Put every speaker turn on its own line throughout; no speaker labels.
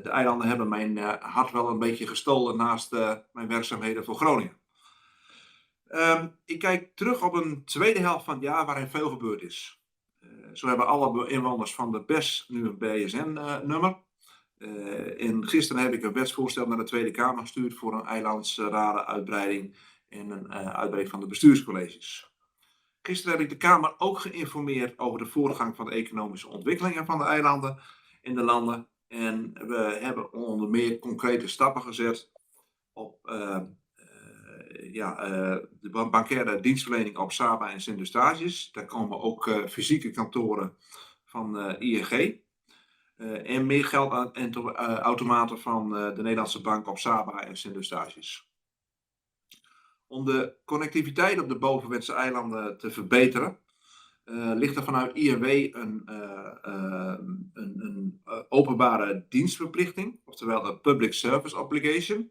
De eilanden hebben mijn hart wel een beetje gestolen naast mijn werkzaamheden voor Groningen. Ik kijk terug op een tweede helft van het jaar waarin veel gebeurd is. Zo hebben alle inwoners van de BES nu een BSN-nummer. En gisteren heb ik een wetsvoorstel naar de Tweede Kamer gestuurd voor een eilandsradenuitbreiding en een uitbreiding van de bestuurscolleges. Gisteren heb ik de Kamer ook geïnformeerd over de voortgang van de economische ontwikkelingen van de eilanden en de landen. En we hebben onder meer concrete stappen gezet op de bankaire dienstverlening op Saba en Sint-Eustatius. Daar komen ook fysieke kantoren van ING. En meer geld aan automaten van de Nederlandse bank op Saba en Sint-Eustatius. Om de connectiviteit op de bovenwetse eilanden te verbeteren, ligt er vanuit INW een openbare dienstverplichting, oftewel een Public Service Obligation,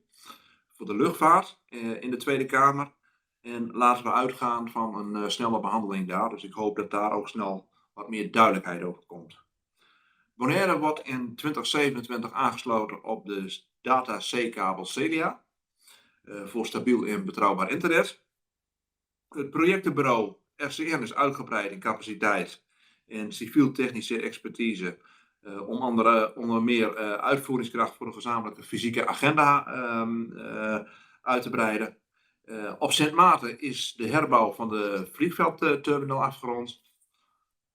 voor de luchtvaart in de Tweede Kamer. En laten we uitgaan van een snelle behandeling daar. Dus ik hoop dat daar ook snel wat meer duidelijkheid over komt. Bonaire wordt in 2027 aangesloten op de data C-kabel Celia voor stabiel en betrouwbaar internet. Het projectenbureau RCN is uitgebreid in capaciteit en civiel-technische expertise onder meer uitvoeringskracht voor de gezamenlijke fysieke agenda uit te breiden. Op Sint Maarten is de herbouw van de vliegveldterminal afgerond.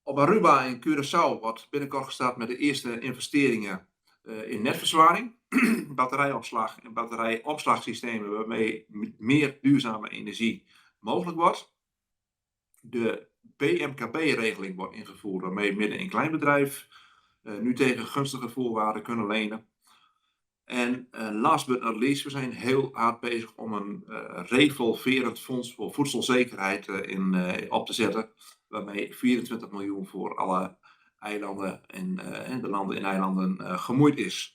Op Aruba in Curaçao wordt binnenkort gestart met de eerste investeringen in netverzwaring, batterijopslag en batterijopslagsystemen waarmee meer duurzame energie mogelijk wordt. De BMKB-regeling wordt ingevoerd waarmee midden- en kleinbedrijf nu tegen gunstige voorwaarden kunnen lenen. En last but not least, we zijn heel hard bezig om een revolverend fonds voor voedselzekerheid op te zetten. Waarmee 24 miljoen voor alle eilanden en de landen in eilanden gemoeid is.